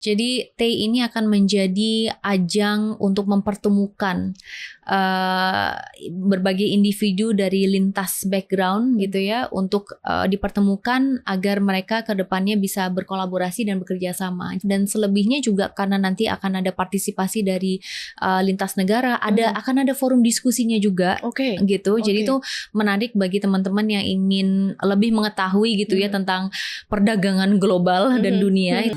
Jadi TEI ini akan menjadi ajang untuk mempertemukan berbagai individu dari lintas background gitu ya, untuk dipertemukan agar mereka ke depannya bisa berkolaborasi dan bekerja sama. Dan selebihnya juga karena nanti akan ada partisipasi dari lintas negara, akan ada forum diskusinya juga. Gitu. Jadi itu menarik bagi teman-teman yang ingin lebih mengetahui gitu ya tentang perdagangan global dan dunia.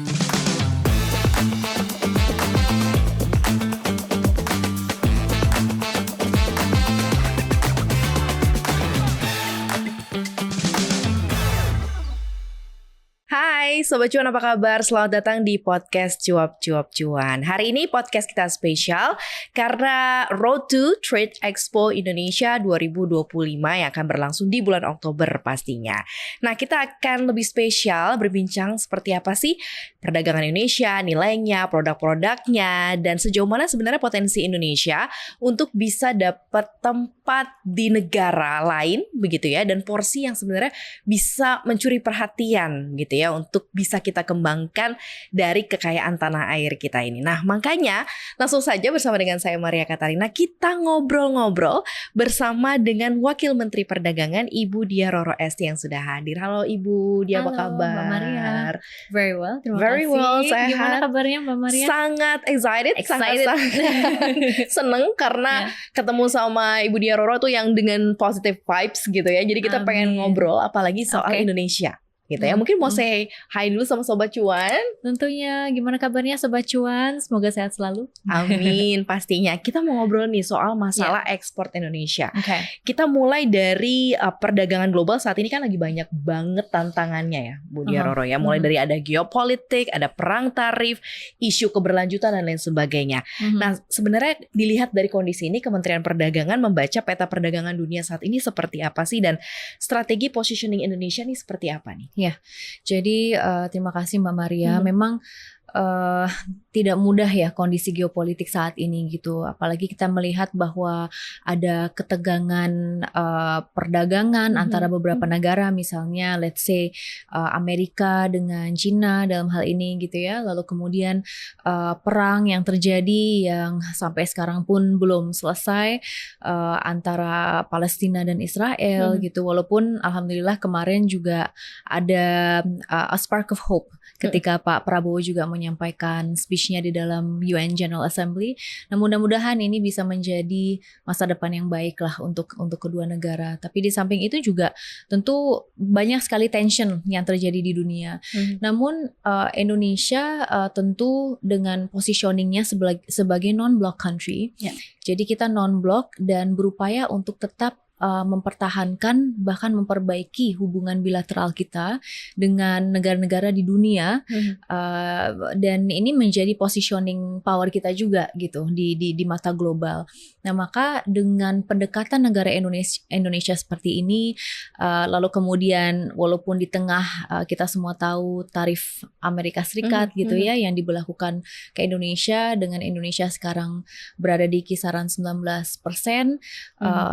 Hai Sobat Cuan, apa kabar? Selamat datang di podcast Cuap Cuap Cuan. Hari ini podcast kita spesial karena Road to Trade Expo Indonesia 2025 yang akan berlangsung di bulan Oktober pastinya. Nah, kita akan lebih spesial berbincang seperti apa sih perdagangan Indonesia, nilainya, produk-produknya, dan sejauh mana sebenarnya potensi Indonesia untuk bisa dapat tempat di negara lain begitu ya, dan porsi yang sebenarnya bisa mencuri perhatian gitu ya, untuk bisa kita kembangkan dari kekayaan tanah air kita ini. Nah, makanya langsung saja bersama dengan saya Maria Katarina kita ngobrol-ngobrol bersama dengan Wakil Menteri Perdagangan Ibu Diah Roro Esti yang sudah hadir. Halo Ibu Diah, apa kabar? Mbak Maria. Very well, terima Very kasih. well, sehat. Gimana kabarnya Mbak Maria? Sangat excited. Sangat seneng karena ketemu sama Ibu Diah Roro tuh yang dengan positive vibes gitu ya. Jadi kita pengen ngobrol apalagi soal Indonesia gitu ya. Mungkin mau say hi dulu sama Sobat Cuan. Tentunya, gimana kabarnya Sobat Cuan? Semoga sehat selalu. Amin, pastinya. Kita mau ngobrol nih soal masalah ekspor Indonesia. Kita mulai dari perdagangan global saat ini kan lagi banyak banget tantangannya ya, Bu Diah Roro ya. Mulai dari ada geopolitik, ada perang tarif, isu keberlanjutan dan lain sebagainya. Nah, sebenarnya dilihat dari kondisi ini, Kementerian Perdagangan membaca peta perdagangan dunia saat ini seperti apa sih, dan strategi positioning Indonesia nih seperti apa nih? Ya, jadi terima kasih Mbak Maria. Memang tidak mudah ya kondisi geopolitik saat ini gitu. Apalagi kita melihat bahwa ada ketegangan perdagangan antara beberapa negara, misalnya let's say Amerika dengan China dalam hal ini gitu ya. Lalu kemudian perang yang terjadi yang sampai sekarang pun belum selesai antara Palestina dan Israel gitu. Walaupun alhamdulillah kemarin juga ada a spark of hope ketika Pak Prabowo juga menyampaikan speech-nya di dalam UN General Assembly. Nah, mudah-mudahan ini bisa menjadi masa depan yang baik lah untuk kedua negara. Tapi di samping itu juga tentu banyak sekali tension yang terjadi di dunia. Namun Indonesia tentu dengan positioning-nya sebagai non-block country. Jadi kita non-block dan berupaya untuk tetap mempertahankan bahkan memperbaiki hubungan bilateral kita dengan negara-negara di dunia, dan ini menjadi positioning power kita juga gitu di mata global. Nah, maka dengan pendekatan negara Indonesia seperti ini, lalu kemudian walaupun di tengah kita semua tahu tarif Amerika Serikat gitu ya yang diberlakukan ke Indonesia, dengan Indonesia sekarang berada di kisaran 19%,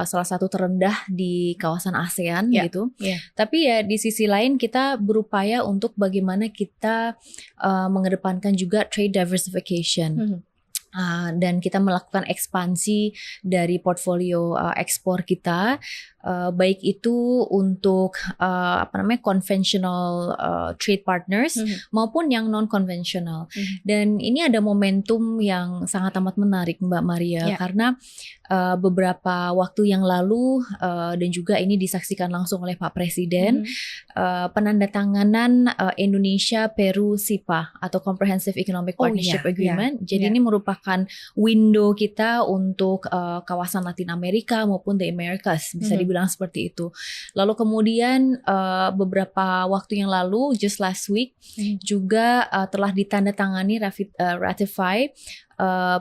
salah satu terendah di kawasan ASEAN gitu. Tapi ya di sisi lain kita berupaya untuk bagaimana kita mengedepankan juga trade diversification. Dan kita melakukan ekspansi dari portfolio ekspor kita, baik itu untuk conventional trade partners maupun yang non konvensional. Dan ini ada momentum yang sangat amat menarik Mbak Maria, karena beberapa waktu yang lalu dan juga ini disaksikan langsung oleh Pak Presiden, penandatanganan Indonesia Peru SIPA atau Comprehensive Economic Partnership Agreement. Jadi ini merupakan window kita untuk kawasan Latin Amerika maupun the Americas, bisa dibilang seperti itu. Lalu kemudian beberapa waktu yang lalu, just last week, juga telah ditandatangani ratify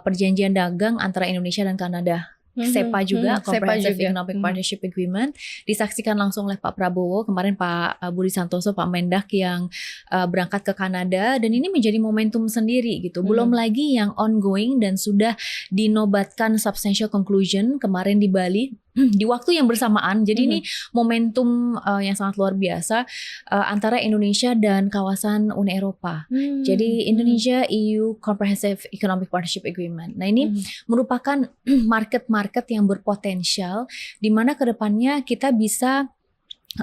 perjanjian dagang antara Indonesia dan Kanada. SEPA juga, Comprehensive Economic Partnership Agreement, disaksikan langsung oleh Pak Prabowo, kemarin Pak Budi Santoso, Pak Mendak yang berangkat ke Kanada, dan ini menjadi momentum sendiri gitu. Belum lagi yang ongoing dan sudah dinobatkan substantial conclusion kemarin di Bali di waktu yang bersamaan. Jadi ini momentum yang sangat luar biasa antara Indonesia dan kawasan Uni Eropa. Jadi Indonesia EU Comprehensive Economic Partnership Agreement. Nah ini merupakan market-market yang berpotensial di mana kedepannya kita bisa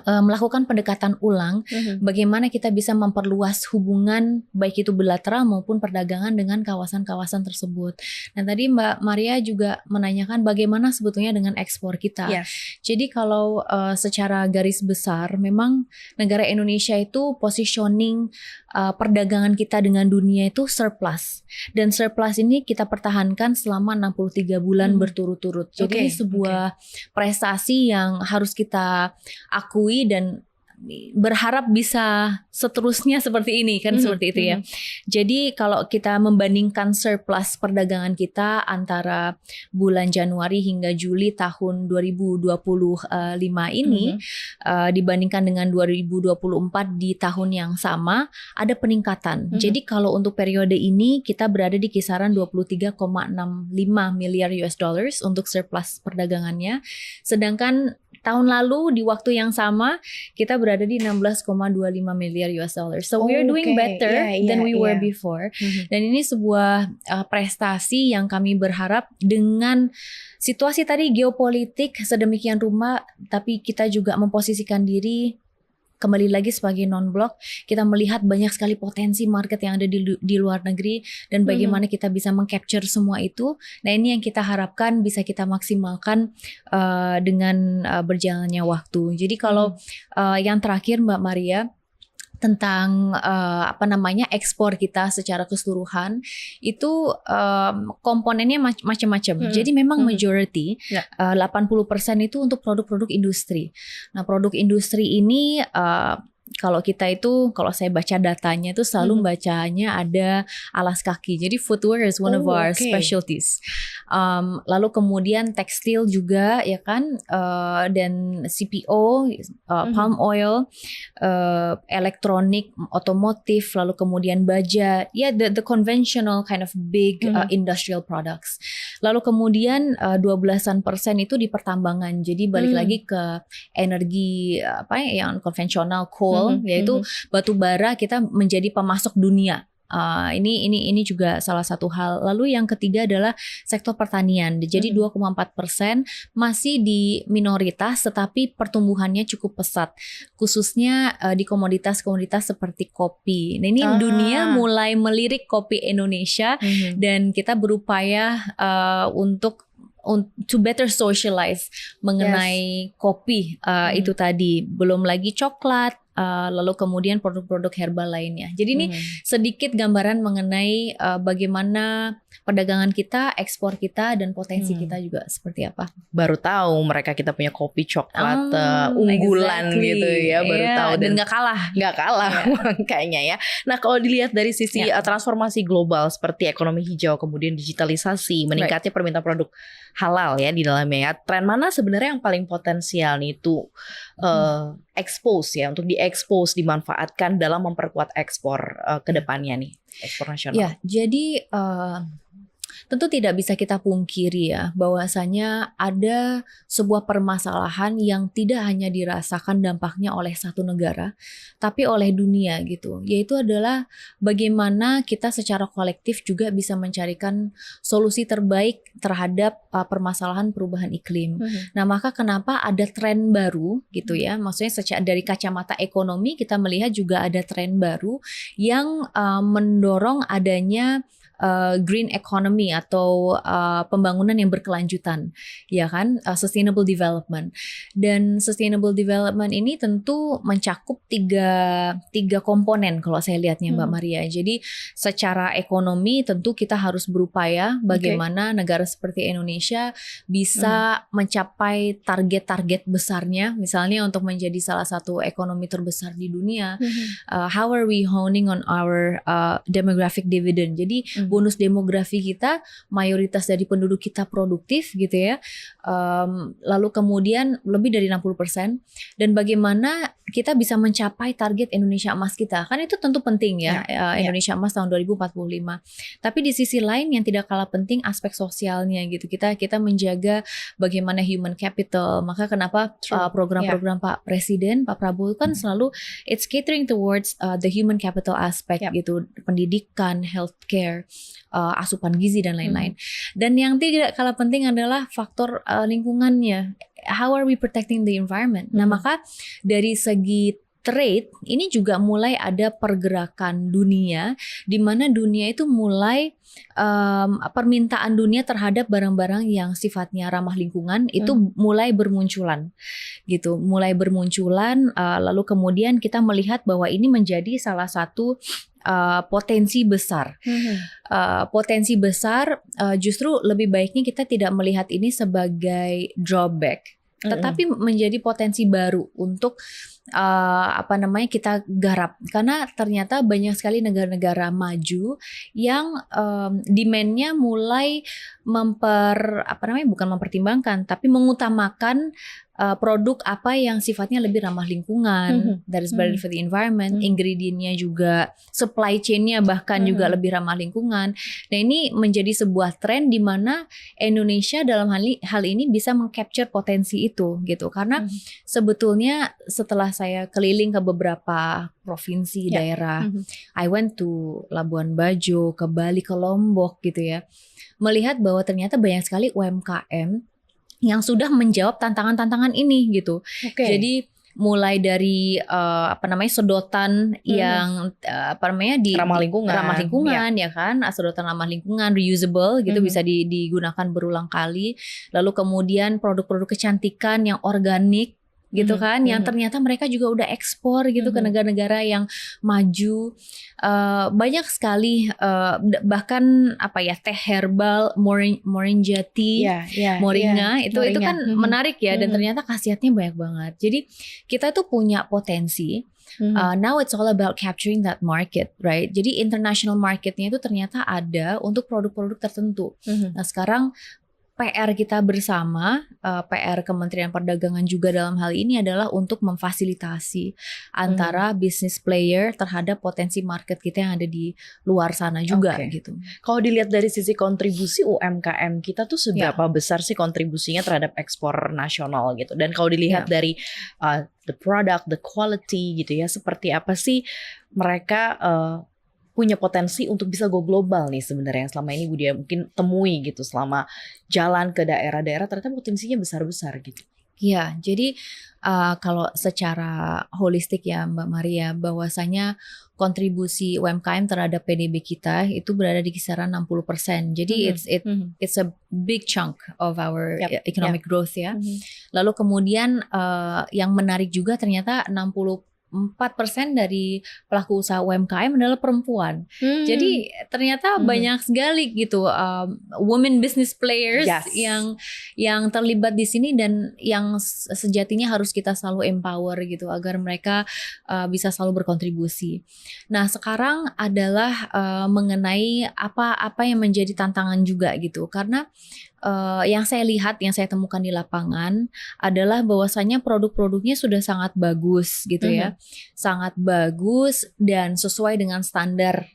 melakukan pendekatan ulang, bagaimana kita bisa memperluas hubungan baik itu bilateral maupun perdagangan dengan kawasan-kawasan tersebut. Nah tadi Mbak Maria juga menanyakan bagaimana sebetulnya dengan ekspor kita. Jadi kalau secara garis besar memang negara Indonesia itu positioning perdagangan kita dengan dunia itu surplus, dan surplus ini kita pertahankan selama 63 bulan berturut-turut. Jadi ini sebuah prestasi yang harus kita akui dan berharap bisa seterusnya seperti ini kan, seperti itu ya. Jadi kalau kita membandingkan surplus perdagangan kita antara bulan Januari hingga Juli tahun 2025 ini dibandingkan dengan 2024 di tahun yang sama, ada peningkatan. Jadi kalau untuk periode ini kita berada di kisaran 23,65 miliar US dollars untuk surplus perdagangannya, sedangkan tahun lalu di waktu yang sama kita berada di 16,25 miliar US dollars. So we are doing better than we were before. Dan ini sebuah prestasi yang kami berharap dengan situasi tadi geopolitik sedemikian rupa, tapi kita juga memposisikan diri kembali lagi sebagai non-blok, kita melihat banyak sekali potensi market yang ada di luar negeri dan bagaimana kita bisa mengcapture semua itu. Nah ini yang kita harapkan bisa kita maksimalkan dengan berjalannya waktu. Jadi kalau yang terakhir Mbak Maria, tentang ekspor kita secara keseluruhan itu komponennya macam-macam. Jadi memang majority 80% itu untuk produk-produk industri. Nah, produk industri ini kalau kita itu, kalau saya baca datanya itu selalu bacanya ada alas kaki. Jadi footwear is one of our specialties. Lalu kemudian tekstil juga ya kan, dan CPO, palm oil, elektronik, otomotif, lalu kemudian baja, ya the conventional kind of big industrial products. Lalu kemudian 12% itu di pertambangan. Jadi balik lagi ke energi yang konvensional, coal, yaitu batu bara, kita menjadi pemasok dunia. Ini juga salah satu hal. Lalu yang ketiga adalah sektor pertanian. Jadi 2,4% masih di minoritas, tetapi pertumbuhannya cukup pesat, khususnya di komoditas-komoditas seperti kopi. Nah ini dunia mulai melirik kopi Indonesia, dan kita berupaya untuk to better socialize mengenai kopi itu tadi. Belum lagi coklat, lalu kemudian produk-produk herbal lainnya. Jadi ini sedikit gambaran mengenai bagaimana perdagangan kita, ekspor kita, dan potensi kita juga seperti apa. Baru tahu kita punya kopi coklat unggulan gitu ya, baru tahu, dan nggak kalah kayaknya ya. Nah kalau dilihat dari sisi transformasi global seperti ekonomi hijau, kemudian digitalisasi, meningkatnya permintaan produk halal ya di dalamnya ya, tren mana sebenarnya yang paling potensial nih itu expose ya, untuk diekspos, dimanfaatkan dalam memperkuat ekspor ke depannya nih, ekspor nasional? Ya, jadi tentu tidak bisa kita pungkiri ya bahwasanya ada sebuah permasalahan yang tidak hanya dirasakan dampaknya oleh satu negara, tapi oleh dunia gitu. Yaitu adalah bagaimana kita secara kolektif juga bisa mencarikan solusi terbaik terhadap permasalahan perubahan iklim. Nah, maka kenapa ada tren baru gitu ya? Maksudnya dari kacamata ekonomi kita melihat juga ada tren baru yang mendorong adanya green economy atau pembangunan yang berkelanjutan, ya kan, sustainable development. Dan sustainable development ini tentu mencakup tiga komponen kalau saya lihatnya Mbak Maria. Jadi secara ekonomi tentu kita harus berupaya bagaimana negara seperti Indonesia bisa mencapai target-target besarnya, misalnya untuk menjadi salah satu ekonomi terbesar di dunia. How are we honing on our demographic dividend? Jadi bonus demografi kita, mayoritas dari penduduk kita produktif gitu ya. Lalu kemudian lebih dari 60%, dan bagaimana kita bisa mencapai target Indonesia Emas kita. Kan itu tentu penting ya, Indonesia Emas tahun 2045. Tapi di sisi lain yang tidak kalah penting aspek sosialnya gitu. Kita menjaga bagaimana human capital. Maka kenapa program-program Pak Presiden, Pak Prabowo kan selalu it's catering towards the human capital aspect gitu, pendidikan, healthcare, asupan gizi dan lain-lain. Dan yang tidak kalah penting adalah faktor lingkungannya. How are we protecting the environment? Nah, maka dari segi trade ini juga mulai ada pergerakan dunia, di mana dunia itu mulai permintaan dunia terhadap barang-barang yang sifatnya ramah lingkungan itu mulai bermunculan gitu, lalu kemudian kita melihat bahwa ini menjadi salah satu potensi besar. Potensi besar, justru lebih baiknya kita tidak melihat ini sebagai drawback, tetapi menjadi potensi baru untuk kita garap, karena ternyata banyak sekali negara-negara maju yang demand-nya mulai bukan mempertimbangkan, tapi mengutamakan produk apa yang sifatnya lebih ramah lingkungan, that is better for the environment, ingredient-nya juga, supply chain-nya bahkan juga lebih ramah lingkungan. Nah, ini menjadi sebuah tren di mana Indonesia dalam hal ini bisa meng-capture potensi itu gitu. Karena sebetulnya setelah saya keliling ke beberapa provinsi, daerah, I went to Labuan Bajo, ke Bali, ke Lombok gitu ya, melihat bahwa ternyata banyak sekali UMKM yang sudah menjawab tantangan-tantangan ini gitu. Jadi mulai dari sedotan yang ramah lingkungan ya kan, sedotan ramah lingkungan, reusable gitu, bisa digunakan berulang kali. Lalu kemudian produk-produk kecantikan yang organik gitu kan, yang ternyata mereka juga udah ekspor gitu ke negara-negara yang maju. Banyak sekali, bahkan teh herbal, moringa tea, moringa itu kan menarik ya, dan ternyata khasiatnya banyak banget. Jadi kita tuh punya potensi. Now it's all about capturing that market, right? Jadi international marketnya itu ternyata ada untuk produk-produk tertentu. Nah, sekarang PR kita bersama, PR Kementerian Perdagangan juga dalam hal ini adalah untuk memfasilitasi antara business player terhadap potensi market kita yang ada di luar sana juga gitu. Kalau dilihat dari sisi kontribusi UMKM kita tuh seberapa besar sih kontribusinya terhadap ekspor nasional gitu? Dan kalau dilihat dari the product, the quality gitu ya, seperti apa sih mereka punya potensi untuk bisa go global nih sebenarnya yang selama ini Budia mungkin temui gitu selama jalan ke daerah-daerah, ternyata potensinya besar-besar gitu. Ya, jadi kalau secara holistik ya Mbak Maria, bahwasanya kontribusi UMKM terhadap PDB kita itu berada di kisaran 60%. Jadi it's a big chunk of our economic growth ya. Lalu kemudian yang menarik juga ternyata 4% dari pelaku usaha UMKM adalah perempuan. Jadi ternyata banyak sekali gitu women business players yang terlibat di sini, dan yang sejatinya harus kita selalu empower gitu agar mereka bisa selalu berkontribusi. Nah, sekarang adalah mengenai apa yang menjadi tantangan juga gitu, karena yang saya lihat, yang saya temukan di lapangan adalah bahwasanya produk-produknya sudah sangat bagus gitu ya, sangat bagus dan sesuai dengan standar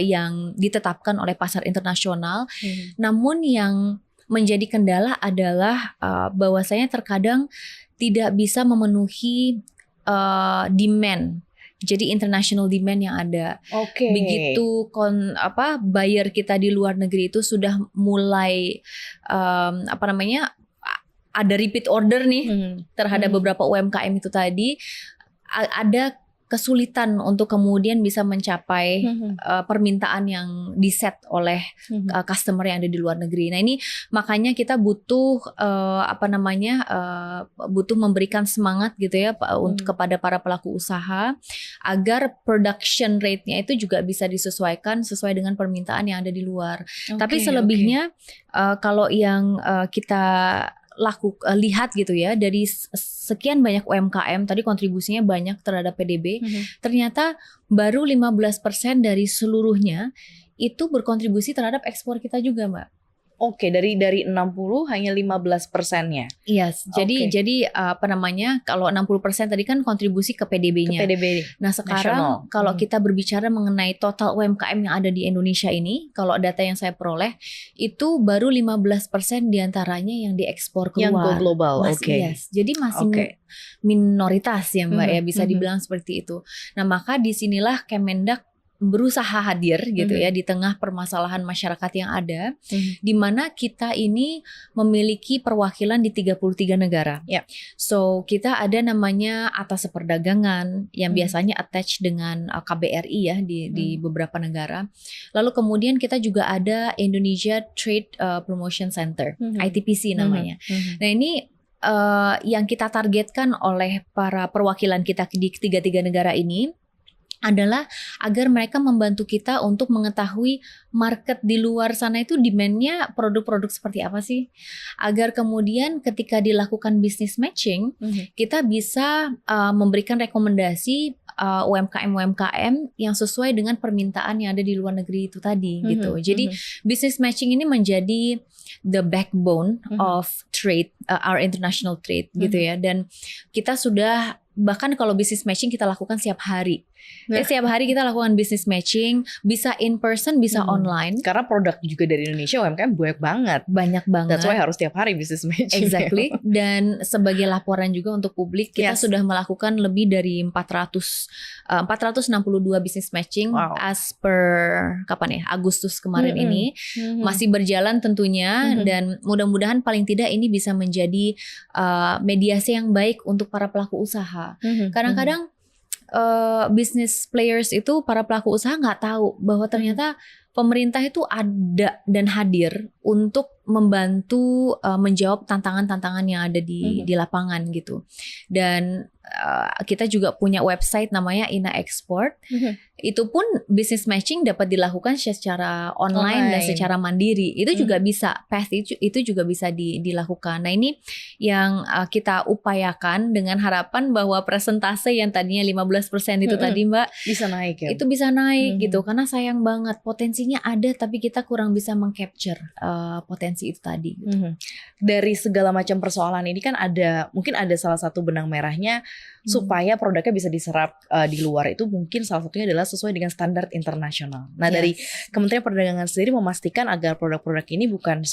yang ditetapkan oleh pasar internasional. Namun yang menjadi kendala adalah bahwasanya terkadang tidak bisa memenuhi demand. Jadi international demand yang ada. Begitu buyer kita di luar negeri itu sudah mulai ada repeat order nih terhadap beberapa UMKM itu tadi, ada kesulitan untuk kemudian bisa mencapai permintaan yang diset oleh customer yang ada di luar negeri. Nah, ini makanya kita butuh butuh memberikan semangat gitu ya untuk kepada para pelaku usaha agar production rate-nya itu juga bisa disesuaikan sesuai dengan permintaan yang ada di luar. Tapi selebihnya kalau yang kita lihat gitu ya, dari sekian banyak UMKM tadi kontribusinya banyak terhadap PDB, ternyata baru 15% dari seluruhnya itu berkontribusi terhadap ekspor kita juga, Mbak. Oke, dari 60 hanya 15%-nya. Yes, jadi apa namanya? Kalau 60% tadi kan kontribusi ke PDB-nya. Ke PDB. Nah, sekarang kalau kita berbicara mengenai total UMKM yang ada di Indonesia ini, kalau data yang saya peroleh itu baru 15% diantaranya yang diekspor keluar. Yang go global. Oke. Yes. Jadi masih minoritas ya, Mbak ya, bisa dibilang seperti itu. Nah, maka disinilah Kemendak berusaha hadir gitu ya di tengah permasalahan masyarakat yang ada, di mana kita ini memiliki perwakilan di 33 negara. So kita ada namanya Atas Perdagangan yang biasanya attach dengan KBRI ya di beberapa negara. Lalu kemudian kita juga ada Indonesia Trade Promotion Center, ITPC namanya. Nah ini yang kita targetkan oleh para perwakilan kita di 33 negara ini adalah agar mereka membantu kita untuk mengetahui market di luar sana itu demand-nya produk-produk seperti apa sih, agar kemudian ketika dilakukan business matching kita bisa memberikan rekomendasi UMKM yang sesuai dengan permintaan yang ada di luar negeri itu tadi gitu. Jadi business matching ini menjadi the backbone of trade, our international trade gitu ya, dan kita sudah bahkan kalau business matching kita lakukan setiap hari. Setiap hari kita lakukan business matching, bisa in person, bisa online. Karena produk juga dari Indonesia UMKM banyak banget. That's why harus setiap hari business matching. Exactly. Dan sebagai laporan juga untuk publik, kita sudah melakukan lebih dari 462 business matching as per kapan ya? Agustus kemarin ini. Masih berjalan tentunya, dan mudah-mudahan paling tidak ini bisa menjadi mediasi yang baik untuk para pelaku usaha. Kadang-kadang business players itu, para pelaku usaha nggak tahu bahwa ternyata pemerintah itu ada dan hadir untuk membantu menjawab tantangan-tantangan yang ada di lapangan gitu. Dan kita juga punya website namanya Ina Export. Itu pun business matching dapat dilakukan secara online dan secara mandiri. Itu juga bisa, path itu juga bisa dilakukan. Nah ini yang kita upayakan dengan harapan bahwa persentase yang tadinya 15% itu tadi Mbak bisa naik ya. Itu bisa naik gitu, karena sayang banget potensinya ada tapi kita kurang bisa mengcapture potensi itu tadi gitu. Dari segala macam persoalan ini kan mungkin ada salah satu benang merahnya supaya produknya bisa diserap di luar, itu mungkin salah satunya adalah sesuai dengan standar internasional. Nah, dari Kementerian Perdagangan sendiri memastikan agar produk-produk ini bukan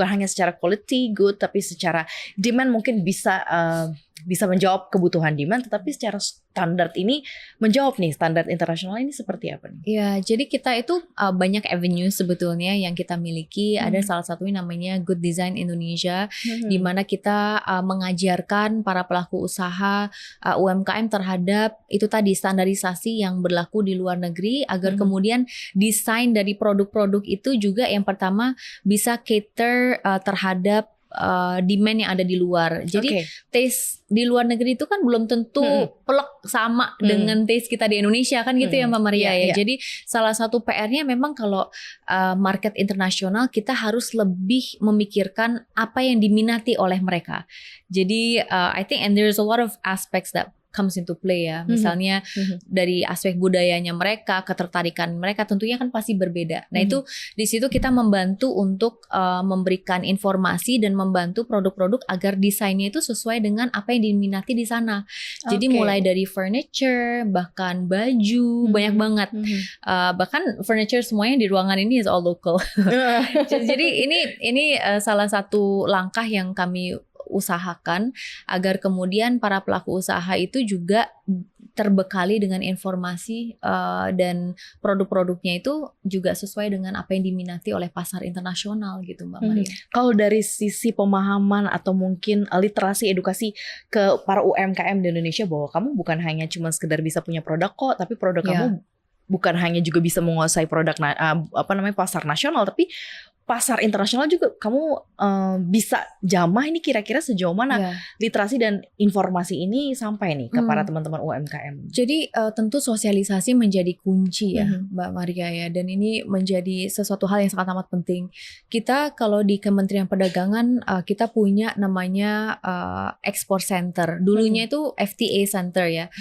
hanya secara quality good, tapi secara demand mungkin bisa menjawab kebutuhan demand, tetapi secara standar ini menjawab nih standar internasional ini seperti apa nih? Ya, jadi kita itu banyak avenue sebetulnya yang kita miliki. Ada salah satunya namanya Good Design Indonesia, di mana kita mengajarkan para pelaku usaha UMKM terhadap itu tadi standarisasi yang berlaku di luar negeri, agar kemudian desain dari produk-produk itu juga yang pertama bisa cater terhadap demand yang ada di luar. Jadi taste di luar negeri itu kan belum tentu plek sama dengan taste kita di Indonesia kan gitu ya Mbak Maria ya. Jadi salah satu PR-nya memang kalau market internasional kita harus lebih memikirkan apa yang diminati oleh mereka. Jadi I think and there's a lot of aspects that comes into play ya. Misalnya dari aspek budayanya mereka, ketertarikan mereka tentunya kan pasti berbeda. Nah itu di situ kita membantu untuk memberikan informasi dan membantu produk-produk agar desainnya itu sesuai dengan apa yang diminati di sana. Jadi mulai dari furniture, bahkan baju, banyak banget. Bahkan furniture semuanya di ruangan ini is all local. Jadi ini salah satu langkah yang kami usahakan agar kemudian para pelaku usaha itu juga terbekali dengan informasi dan produk-produknya itu juga sesuai dengan apa yang diminati oleh pasar internasional gitu Mbak Maria. Kalau dari sisi pemahaman atau mungkin literasi edukasi ke para UMKM di Indonesia bahwa kamu bukan hanya cuma sekedar bisa punya produk kok, tapi produk kamu bukan hanya juga bisa menguasai produk pasar nasional, tapi pasar internasional juga kamu bisa jamah ini kira-kira sejauh mana literasi dan informasi ini sampai nih ke para teman-teman UMKM. Jadi tentu sosialisasi menjadi kunci ya Mbak Maria ya, dan ini menjadi sesuatu hal yang sangat amat penting. Kita kalau di Kementerian Perdagangan kita punya namanya Export Center. Dulunya itu FTA Center ya,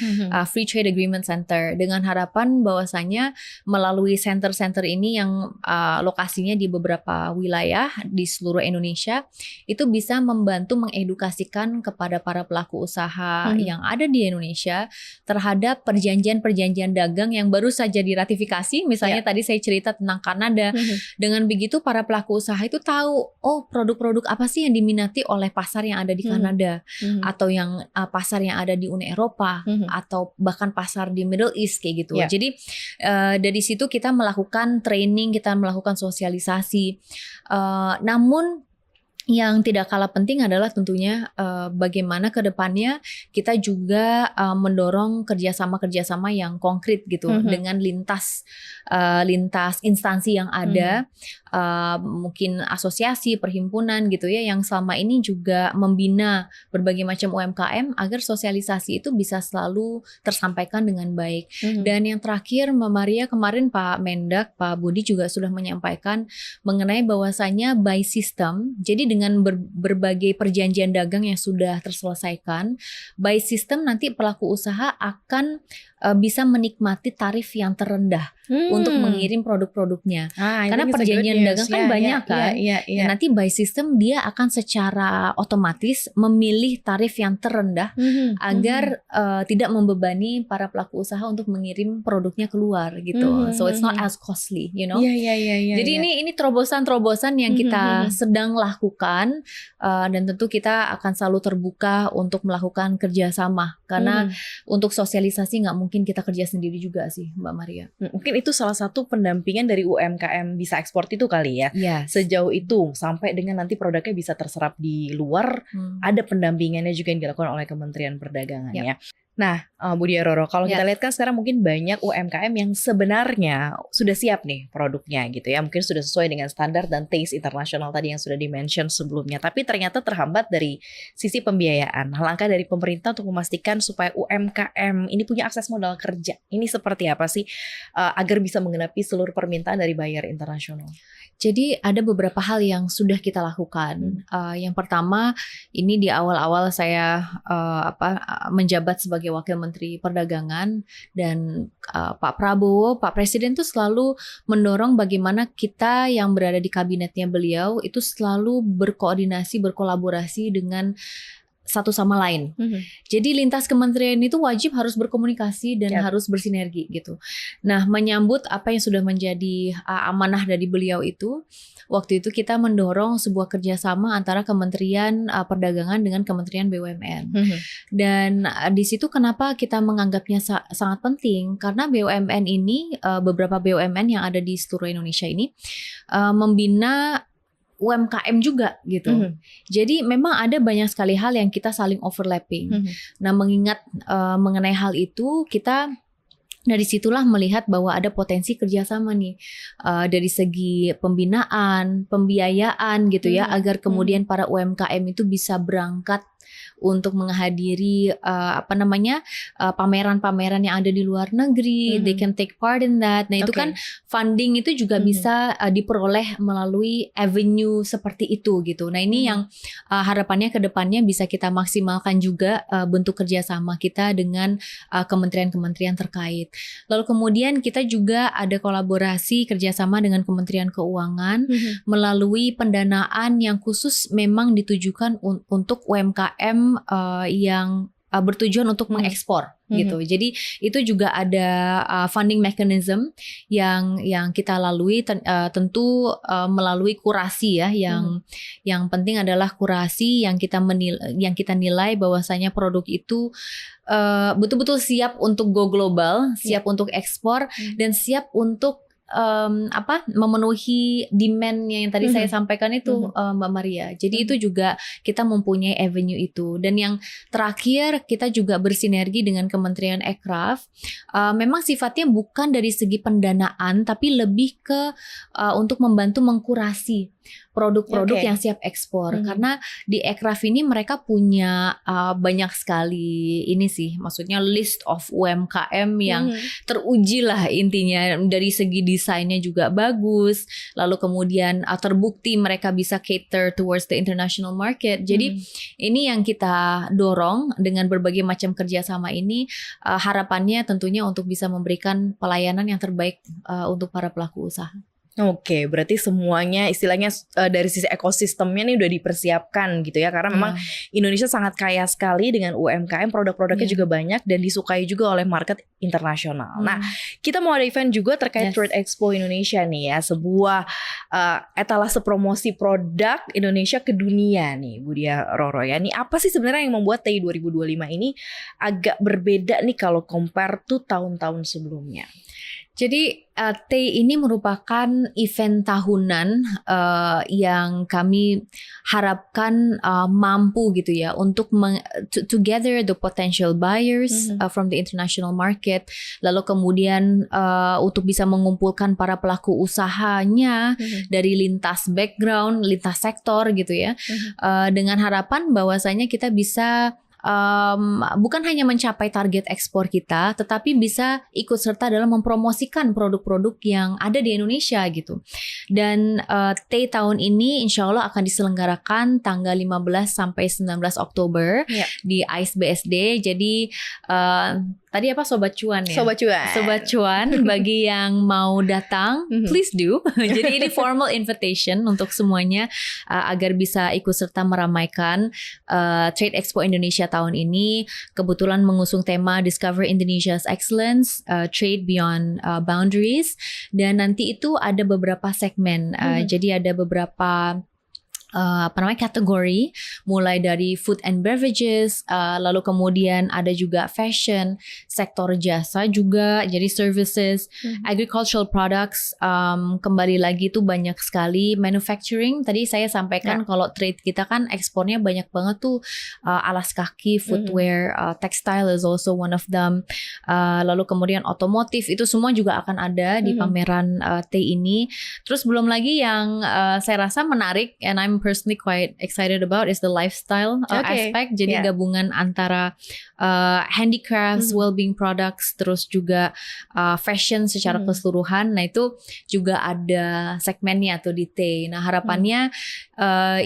Free Trade Agreement Center, dengan harapan bahwasanya melalui center-center ini yang lokasinya di beberapa wilayah di seluruh Indonesia itu bisa membantu mengedukasikan kepada para pelaku usaha yang ada di Indonesia terhadap perjanjian-perjanjian dagang yang baru saja diratifikasi. Misalnya tadi saya cerita tentang Kanada. Dengan begitu para pelaku usaha itu tahu, oh produk-produk apa sih yang diminati oleh pasar yang ada di Kanada, atau yang pasar yang ada di Uni Eropa, atau bahkan pasar di Middle East kayak gitu. Jadi dari situ kita melakukan training, kita melakukan sosialisasi. Namun yang tidak kalah penting adalah tentunya bagaimana ke depannya kita juga mendorong kerjasama yang konkret gitu dengan lintas instansi yang ada, mungkin asosiasi, perhimpunan gitu ya, yang selama ini juga membina berbagai macam UMKM agar sosialisasi itu bisa selalu tersampaikan dengan baik. Dan yang terakhir Mbak Maria, kemarin Pak Mendak, Pak Budi juga sudah menyampaikan mengenai bahwasanya by system. Jadi dengan berbagai perjanjian dagang yang sudah terselesaikan, by system nanti pelaku usaha akan bisa menikmati tarif yang terendah untuk mengirim produk-produknya. Karena perjanjian dagang kan banyak kan. Nanti by system dia akan secara otomatis memilih tarif yang terendah agar tidak membebani para pelaku usaha untuk mengirim produknya keluar gitu. So it's not as costly, you know. Jadi ini terobosan-terobosan yang kita sedang lakukan, dan tentu kita akan selalu terbuka untuk melakukan kerjasama karena untuk sosialisasi nggak mungkin kita kerja sendiri juga sih Mbak Maria. Mungkin itu salah satu pendampingan dari UMKM bisa ekspor itu kali ya. Sejauh itu sampai dengan nanti produknya bisa terserap di luar, ada pendampingannya juga yang dilakukan oleh Kementerian Perdagangan ya. Nah, Bu Diah Roro, kalau kita lihat kan sekarang mungkin banyak UMKM yang sebenarnya sudah siap nih produknya gitu ya. Mungkin sudah sesuai dengan standar dan taste internasional tadi yang sudah di-mention sebelumnya. Tapi ternyata terhambat dari sisi pembiayaan. Langkah dari pemerintah untuk memastikan supaya UMKM ini punya akses modal kerja. Ini seperti apa sih agar bisa menggenapi seluruh permintaan dari buyer internasional? Jadi ada beberapa hal yang sudah kita lakukan. Yang pertama, ini di awal-awal saya menjabat sebagai Wakil Menteri Perdagangan, dan Pak Prabowo, Pak Presiden tuh selalu mendorong bagaimana kita yang berada di kabinetnya beliau itu selalu berkoordinasi, berkolaborasi dengan satu sama lain. Jadi lintas kementerian itu wajib harus berkomunikasi dan harus bersinergi gitu. Nah, menyambut apa yang sudah menjadi amanah dari beliau itu, waktu itu kita mendorong sebuah kerjasama antara Kementerian Perdagangan dengan Kementerian BUMN. Dan di situ kenapa kita menganggapnya sangat penting, karena BUMN ini, beberapa BUMN yang ada di seluruh Indonesia ini membina UMKM juga gitu. Jadi memang ada banyak sekali hal yang kita saling overlapping. Nah, mengingat mengenai hal itu, kita dari situlah melihat bahwa ada potensi kerjasama nih dari segi pembinaan, pembiayaan gitu ya, agar kemudian para UMKM itu bisa berangkat untuk menghadiri pameran-pameran yang ada di luar negeri. They can take part in that. Nah, itu kan funding itu juga bisa diperoleh melalui avenue seperti itu gitu. Nah, ini yang harapannya ke depannya bisa kita maksimalkan juga bentuk kerjasama kita dengan kementerian-kementerian terkait. Lalu kemudian kita juga ada kolaborasi kerjasama dengan Kementerian Keuangan melalui pendanaan yang khusus memang ditujukan untuk UMKM yang bertujuan untuk mengekspor gitu. Jadi itu juga ada funding mechanism yang kita lalui, tentu melalui kurasi ya. Yang penting adalah kurasi yang kita nilai bahwasanya produk itu betul-betul siap untuk go global, siap untuk ekspor, dan siap untuk memenuhi demand-nya yang tadi saya sampaikan itu, Mbak Maria. Jadi itu juga kita mempunyai avenue itu. Dan yang terakhir kita juga bersinergi dengan Kementerian Ekraf. Memang sifatnya bukan dari segi pendanaan, tapi lebih ke untuk membantu mengkurasi produk-produk yang siap ekspor. Karena di Ekraf ini mereka punya banyak sekali ini sih, maksudnya list of UMKM yang teruji lah intinya, dari segi desainnya juga bagus, lalu kemudian terbukti mereka bisa cater towards the international market. Jadi ini yang kita dorong dengan berbagai macam kerjasama ini, harapannya tentunya untuk bisa memberikan pelayanan yang terbaik untuk para pelaku usaha. Oke, berarti semuanya istilahnya dari sisi ekosistemnya nih udah dipersiapkan gitu ya. Karena memang Indonesia sangat kaya sekali dengan UMKM, produk-produknya juga banyak dan disukai juga oleh market internasional. Nah, kita mau ada event juga terkait Trade Expo Indonesia nih ya. Sebuah etalase promosi produk Indonesia ke dunia nih, Bu Dia Roro ya. Nih apa sih sebenarnya yang membuat TEI 2025 ini agak berbeda nih kalau compare to tahun-tahun sebelumnya? Jadi TEI ini merupakan event tahunan yang kami harapkan mampu gitu ya untuk to gather the potential buyers from the international market, lalu kemudian untuk bisa mengumpulkan para pelaku usahanya dari lintas background, lintas sektor gitu ya, dengan harapan bahwasanya kita bisa bukan hanya mencapai target ekspor kita, tetapi bisa ikut serta dalam mempromosikan produk-produk yang ada di Indonesia gitu. Dan TEI tahun ini insya Allah akan diselenggarakan tanggal 15 sampai 19 Oktober di ICE BSD. Jadi tadi apa Sobat Cuan ya? Sobat Cuan bagi yang mau datang, please do. Jadi ini formal invitation untuk semuanya agar bisa ikut serta meramaikan Trade Expo Indonesia tahun ini. Kebetulan mengusung tema Discover Indonesia's Excellence, Trade Beyond Boundaries. Dan nanti itu ada beberapa segmen. Jadi ada beberapa kategori, mulai dari food and beverages, lalu kemudian ada juga fashion, sektor jasa juga, jadi services, agricultural products, kembali lagi tuh banyak sekali, manufacturing. Tadi saya sampaikan kalau trade kita kan ekspornya banyak banget tuh, alas kaki, footwear, textile is also one of them, lalu kemudian otomotif, itu semua juga akan ada di pameran TEI ini. Terus belum lagi yang saya rasa menarik, and I'm personally quite excited about, is the lifestyle aspect. Jadi gabungan antara handicrafts, well-being products, terus juga fashion secara keseluruhan. Nah itu juga ada segmennya tuh di TEI. Nah harapannya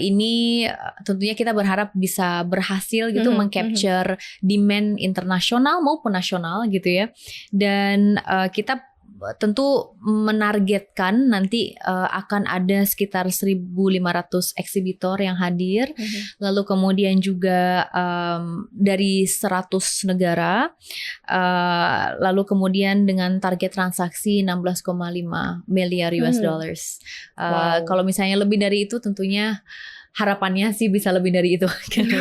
ini tentunya kita berharap bisa berhasil gitu meng-capture demand internasional maupun nasional gitu ya. Dan kita tentu menargetkan nanti akan ada sekitar 1.500 eksibitor yang hadir, lalu kemudian juga dari 100 negara, lalu kemudian dengan target transaksi 16,5 miliar US dollars. Kalau misalnya lebih dari itu tentunya harapannya sih bisa lebih dari itu.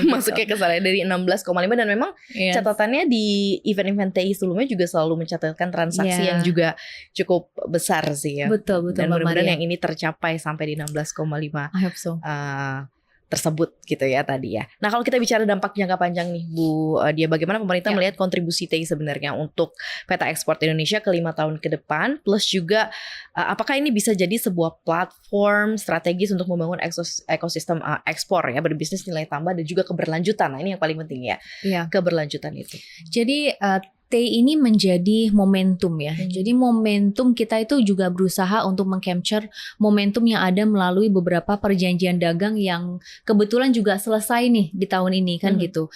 Masuknya ke sana dari 16,5 dan memang catatannya di event-event TEI sebelumnya juga selalu mencatatkan transaksi yang juga cukup besar sih ya. Betul dan mudah-mudahan yang ini tercapai sampai di 16,5 I hope so. Tersebut gitu ya tadi ya. Nah kalau kita bicara dampak jangka panjang nih Bu Dia, bagaimana pemerintah melihat kontribusi TEI sebenarnya untuk peta ekspor Indonesia ke 5 tahun ke depan, plus juga apakah ini bisa jadi sebuah platform strategis untuk membangun ekosistem ekspor ya, berbisnis nilai tambah dan juga keberlanjutan. Nah ini yang paling penting ya, keberlanjutan itu. Jadi TEI ini menjadi momentum ya. Jadi momentum kita itu juga berusaha untuk meng-capture momentum yang ada melalui beberapa perjanjian dagang yang kebetulan juga selesai nih di tahun ini kan gitu.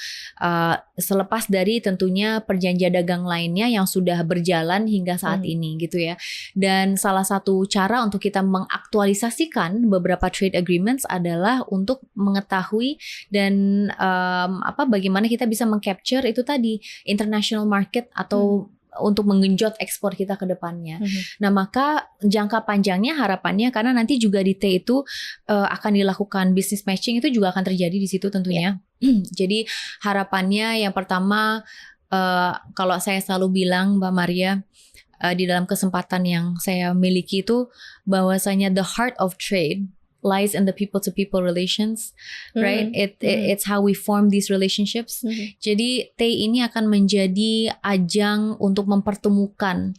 Selepas dari tentunya perjanjian dagang lainnya yang sudah berjalan hingga saat ini gitu ya. Dan salah satu cara untuk kita mengaktualisasikan beberapa trade agreements adalah untuk mengetahui dan bagaimana kita bisa meng-capture itu tadi international market atau untuk menggenjot ekspor kita ke depannya. Nah maka jangka panjangnya harapannya, karena nanti juga di TEI itu akan dilakukan business matching, itu juga akan terjadi di situ tentunya. Jadi harapannya yang pertama, kalau saya selalu bilang Mbak Maria, di dalam kesempatan yang saya miliki itu bahwasanya the heart of trade lies in the people-to-people relations, right? It's how we form these relationships. Jadi TEI ini akan menjadi ajang untuk mempertemukan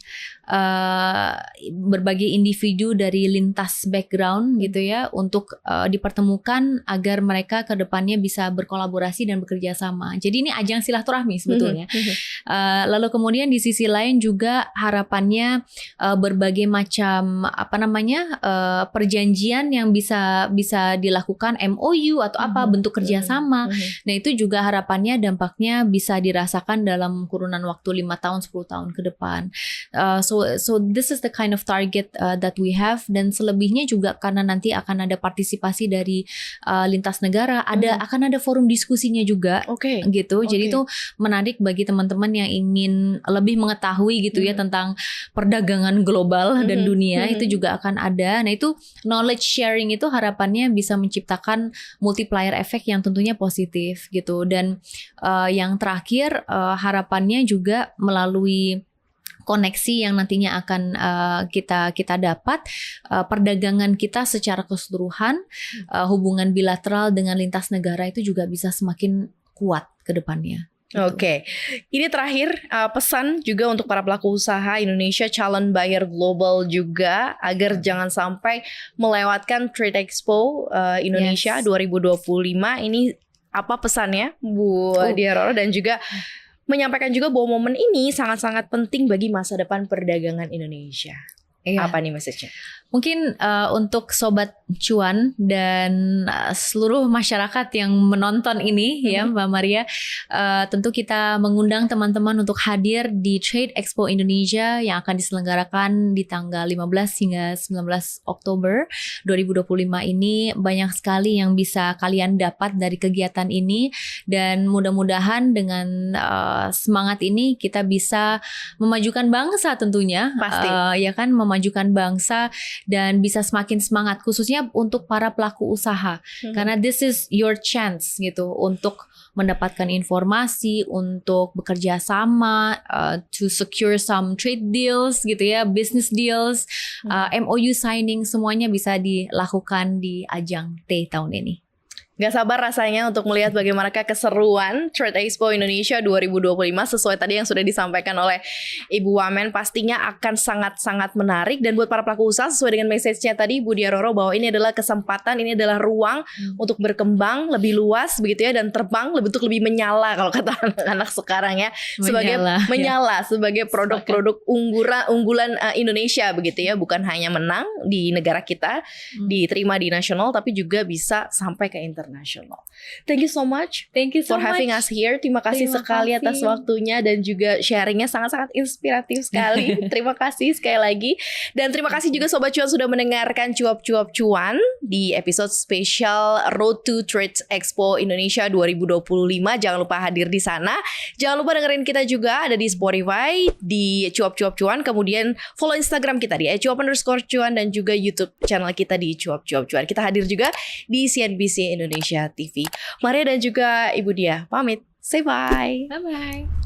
berbagai individu dari lintas background gitu ya, untuk dipertemukan agar mereka ke depannya bisa berkolaborasi dan bekerja sama. Jadi ini ajang silaturahmi sebetulnya. Lalu kemudian di sisi lain juga harapannya berbagai macam perjanjian yang bisa dilakukan, MOU atau apa bentuk kerjasama. Nah itu juga harapannya dampaknya bisa dirasakan dalam kurunan waktu 5 tahun 10 tahun ke depan. So this is the kind of target that we have, dan selebihnya juga karena nanti akan ada partisipasi dari lintas negara, akan ada forum diskusinya juga, gitu. Jadi itu menarik bagi teman-teman yang ingin lebih mengetahui gitu ya tentang perdagangan global dan dunia, itu juga akan ada. Nah itu knowledge sharing itu harapannya bisa menciptakan multiplier effect yang tentunya positif gitu. Dan yang terakhir harapannya juga melalui koneksi yang nantinya akan kita dapat, perdagangan kita secara keseluruhan, hubungan bilateral dengan lintas negara itu juga bisa semakin kuat ke depannya. Oke, ini terakhir pesan juga untuk para pelaku usaha Indonesia, calon buyer global juga, agar jangan sampai melewatkan Trade Expo Indonesia 2025. Ini apa pesannya Bu Dia Roro, dan juga menyampaikan juga bahwa momen ini sangat-sangat penting bagi masa depan perdagangan Indonesia. Apa nih message-nya? Mungkin untuk Sobat Cuan dan seluruh masyarakat yang menonton ini ya Mbak Maria, tentu kita mengundang teman-teman untuk hadir di Trade Expo Indonesia yang akan diselenggarakan di tanggal 15 hingga 19 Oktober 2025 ini. Banyak sekali yang bisa kalian dapat dari kegiatan ini, dan mudah-mudahan dengan semangat ini kita bisa memajukan bangsa tentunya. Pasti. Ya kan, memajukan bangsa dan bisa semakin semangat, khususnya untuk para pelaku usaha, karena this is your chance gitu untuk mendapatkan informasi, untuk bekerja sama, to secure some trade deals gitu ya, business deals, MOU signing, semuanya bisa dilakukan di ajang TEI tahun ini. Gak sabar rasanya untuk melihat bagaimana keseruan Trade Expo Indonesia 2025. Sesuai tadi yang sudah disampaikan oleh Ibu Wamen, pastinya akan sangat-sangat menarik. Dan buat para pelaku usaha, sesuai dengan message-nya tadi Bu Dia Roro, bahwa ini adalah kesempatan, ini adalah ruang untuk berkembang lebih luas begitu ya, dan terbang lebih menyala kalau kata anak-anak sekarang ya, sebagai menyala sebagai produk-produk unggulan Indonesia begitu ya, bukan hanya menang di negara kita, diterima di nasional, tapi juga bisa sampai ke internasional. Thank you so much. Thank you so for having us here. Terima kasih sekali atas waktunya dan juga sharingnya sangat-sangat inspiratif sekali. Terima kasih sekali lagi. Dan terima kasih juga Sobat Cuan sudah mendengarkan Cuap-Cuap Cuan di episode spesial Road to Trade Expo Indonesia 2025. Jangan lupa hadir di sana. Jangan lupa dengerin kita juga ada di Spotify, di Cuap-Cuap Cuan. Kemudian follow Instagram kita di @cuap_cuan dan juga YouTube channel kita di Cuap-Cuap Cuan. Kita hadir juga di CNBC Indonesia TV. Maria dan juga Ibu Dia pamit. Say bye. Bye-bye.